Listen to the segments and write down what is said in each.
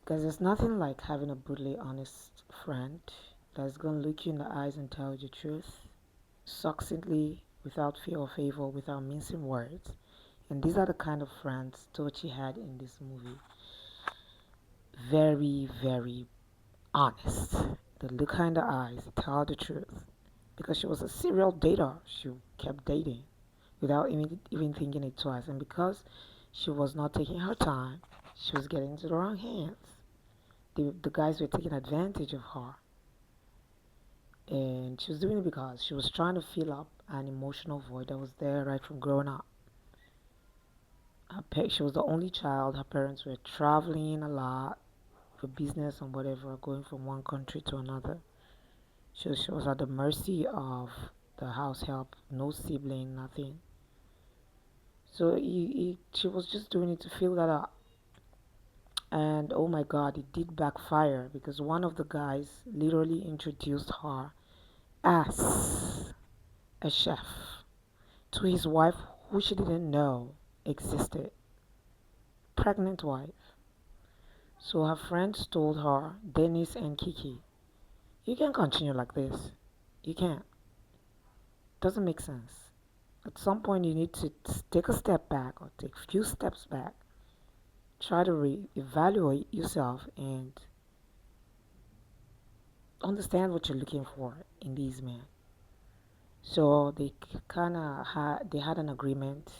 Because there's nothing like having a brutally honest friend that's going to look you in the eyes and tell you the truth succinctly, without fear or favor, without mincing words. And these are the kind of friends Tochi had in this movie. Very, very honest. They look her in the eyes, tell her the truth. Because she was a serial dater, she kept dating without even thinking it twice. And because she was not taking her time, she was getting into the wrong hands. The guys were taking advantage of her. And she was doing it because she was trying to fill up an emotional void that was there right from growing up. She was the only child. Her parents were traveling a lot for business and whatever, going from one country to another. She was at the mercy of the house help, no sibling, nothing. So she was just doing it to fill that up. And oh my god, it did backfire because one of the guys literally introduced her as a chef to his wife who she didn't know existed. Pregnant wife. So her friends told her, Dennis and Kiki, you can't continue like this. You can't. Doesn't make sense. At some point, you need to take a step back or take a few steps back. Try to evaluate yourself and understand what you're looking for in these men. So they had an agreement.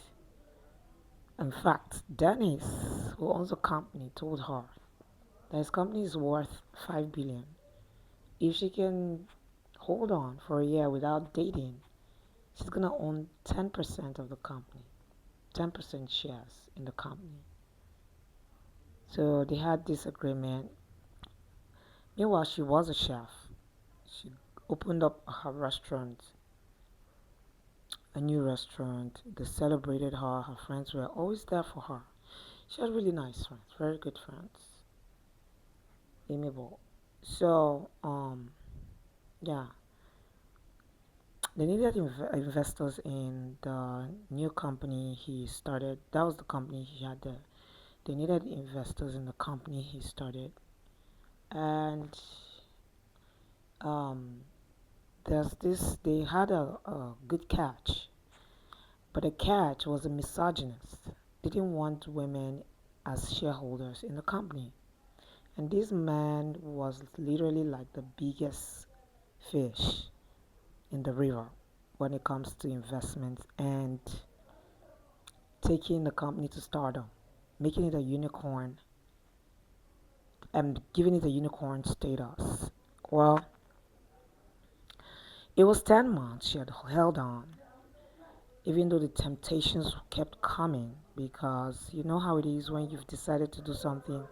In fact, Dennis, who owns the company, told her that his company is worth 5 billion. If she can hold on for a year without dating, she's gonna own 10% of the company, 10% shares in the company. So they had this agreement. Meanwhile, she was a chef. She opened up her restaurant, a new restaurant. They celebrated her. Her friends were always there for her. She had really nice friends, very good friends, amiable. So, yeah, they needed investors in the new company he started. That was the company he had there. They needed investors in the company he started, and um, there's this. They had a good catch, but the catch was a misogynist. They didn't want women as shareholders in the company, and this man was literally like the biggest fish in the river when it comes to investments and taking the company to stardom, making it a unicorn and giving it a unicorn status. Well, it was 10 months she had held on, even though the temptations kept coming because you know how it is when you've decided to do something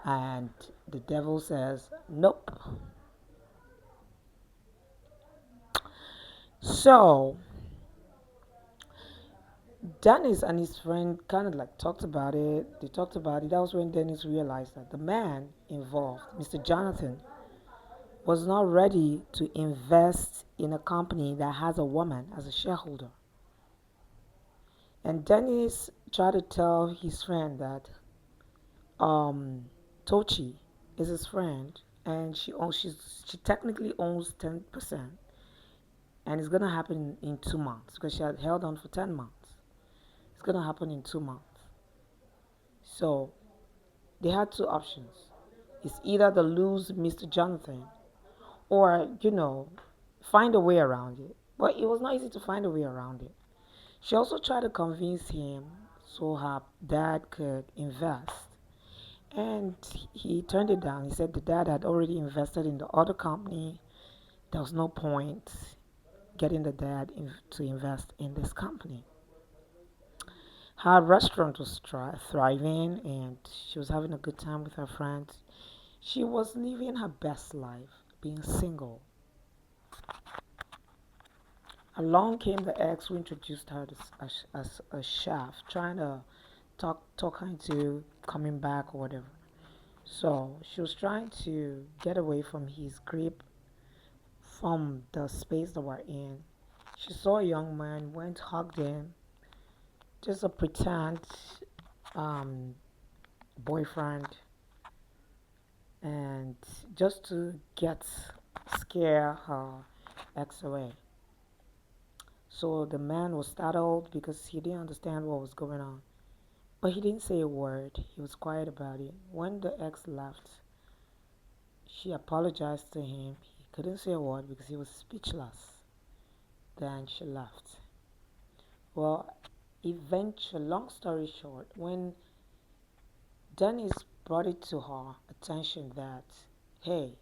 and the devil says, nope. So, Dennis and his friend kind of like talked about it. They talked about it. That was when Dennis realized that the man involved, Mr. Jonathan, was not ready to invest in a company that has a woman as a shareholder. And Dennis tried to tell his friend that um, Tochi is his friend, and she technically owns 10%, and it's gonna happen in 2 months because she had held on for 10 months. It's gonna happen in 2 months. So they had two options. It's either to lose Mr. Jonathan or, find a way around it. But it was not easy to find a way around it. She also tried to convince him so her dad could invest. And he turned it down. He said the dad had already invested in the other company. There was no point getting the dad to invest in this company. Her restaurant was thriving and she was having a good time with her friends. She was living her best life, being single. Along came the ex who introduced her as a chef, trying to talk her into coming back or whatever. So she was trying to get away from his grip, from the space that we're in. She saw a young man, went, hugged him, just a pretend um, boyfriend. and just to get scare her ex away. So the man was startled because he didn't understand what was going on. But he didn't say a word. He was quiet about it. When the ex left, she apologized to him. He couldn't say a word because he was speechless. Then she left. Well, eventually, long story short, when Dennis brought it to her attention that, hey,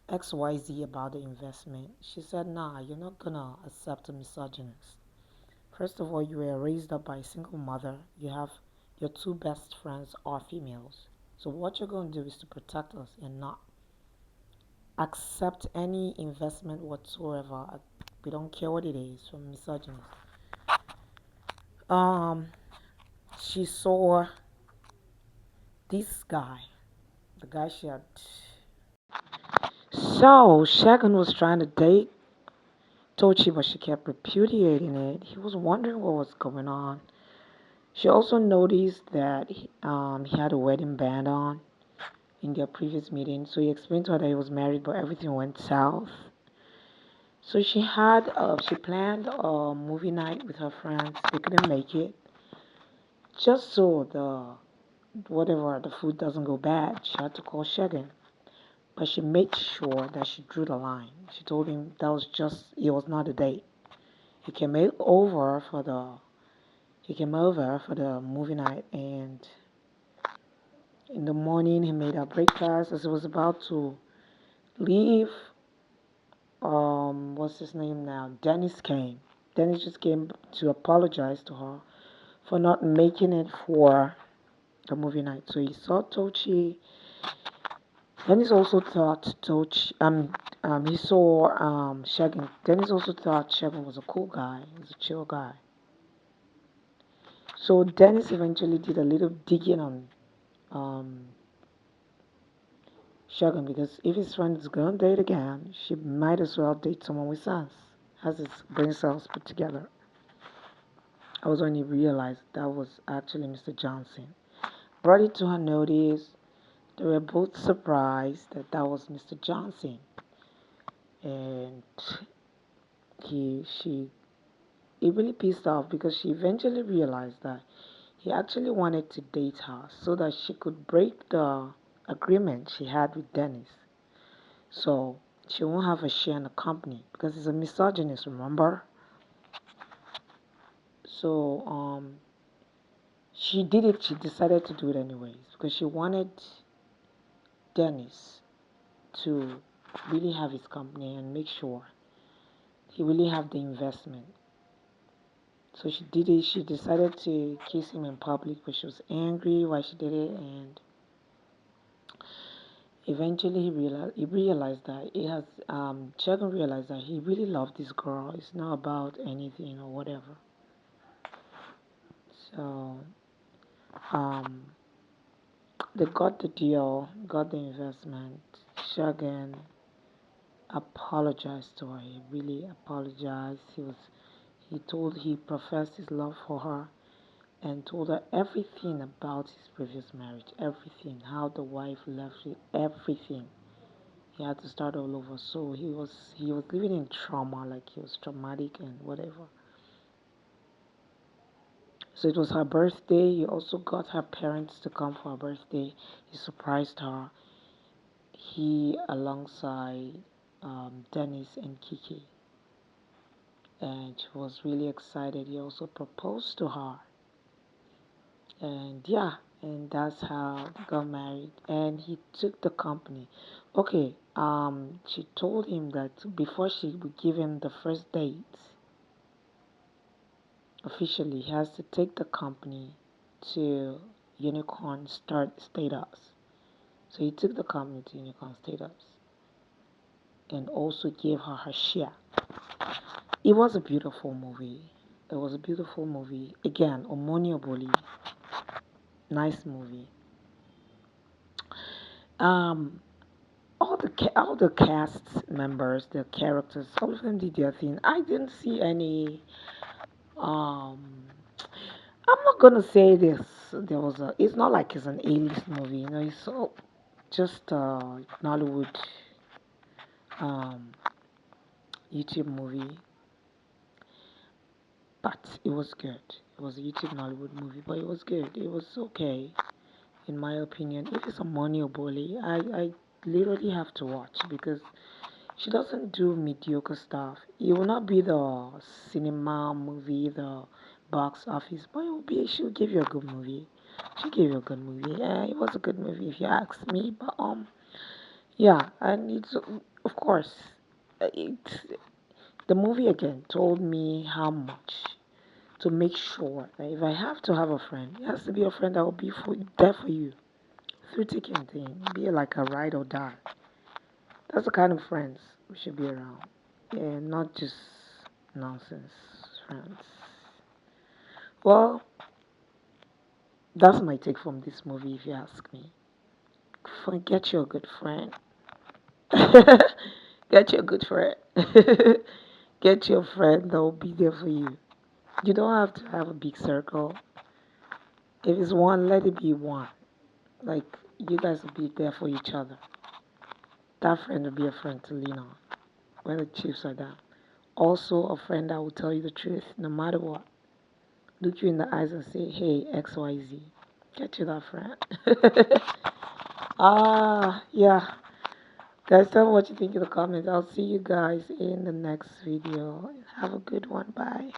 XYZ about the investment, she said, nah, you're not gonna accept a misogynist. First of all, you were raised up by a single mother. You have your two best friends are females. So what you're going to do is to protect us and not accept any investment whatsoever. We don't care what it is from misogynist. Um, she saw this guy, the guy she had. So Shagun was trying to date Tochi, but she kept repudiating it. He was wondering what was going on. She also noticed that he had a wedding band on in their previous meeting. So he explained to her that he was married, but everything went south. So she planned a movie night with her friends. They couldn't make it. Just so the food doesn't go bad, she had to call Shagan. But she made sure that she drew the line. She told him it was not a date. He came over for the movie night, and in the morning he made her breakfast. As he was about to leave, what's his name now? Dennis came. Dennis just came to apologize to her for not making it for the movie night. So he saw Tochi. Dennis also thought he saw Shagan. Dennis also thought Shagan was a cool guy. He's a chill guy. So Dennis eventually did a little digging on um, Shagan because if his friend is gonna date again, she might as well date someone with sense, has his brain cells put together. I was when he realized that was actually Mr. Johnson. Brought it to her notice. They were both surprised that that was Mr. Johnson, and she it really pissed off because she eventually realized that he actually wanted to date her so that she could break the agreement she had with Dennis. So she won't have a share in the company because he's a misogynist, remember? So she decided to do it anyways because she wanted Dennis to really have his company and make sure he really have the investment. So she did it. She decided to kiss him in public, but she was angry why she did it, and eventually he realized that it has Chagrin realized that he really loved this girl. It's not about anything or whatever. So um they got the deal, got the investment. Chagrin apologized to her. He really apologized. He professed his love for her and told her everything about his previous marriage, everything, how the wife left it, everything. He had to start all over. So he was living in trauma, like he was traumatic and whatever. So it was her birthday. He also got her parents to come for her birthday. He surprised her. He alongside Dennis and Kiki, and she was really excited. He also proposed to her, and yeah, and that's how they got married. And he took the company. Okay, she told him that before she would give him the first date, officially, he has to take the company to Unicorn Start Status. So he took the company to Unicorn Status and also gave her her share. It was a beautiful movie. It was a beautiful movie. Again, Omoni Oboli, nice movie. Um, all the cast members, the characters, all of them did their thing. I didn't see any. Um, I'm not gonna say this. There was a. It's not like it's an A-list movie. It's so. just Nollywood um, YouTube movie, but it was good. It was a YouTube Nollywood movie, but it was good. It was okay, in my opinion. If it's a money Oboli, I literally have to watch because she doesn't do mediocre stuff. It will not be the cinema movie, the box office, but it will be. She'll give you a good movie. She gave you a good movie. Yeah, it was a good movie if you ask me. But yeah, and it's of course, it the movie again told me how much to make sure that if I have to have a friend, it has to be a friend that will be there for you through thick and thin, be like a ride or die. That's the kind of friends we should be around, and not just nonsense friends. Well, that's my take from this movie, if you ask me. Get you a good friend. Get you a good friend. Get your friend that will be there for you. You don't have to have a big circle. If it's one, let it be one. Like, you guys will be there for each other. That friend will be a friend to lean on when the chips are down. Also, a friend that will tell you the truth no matter what. Look you in the eyes and say, hey, XYZ. Get you that friend. Yeah. Guys, tell me what you think in the comments. I'll see you guys in the next video. Have a good one. Bye.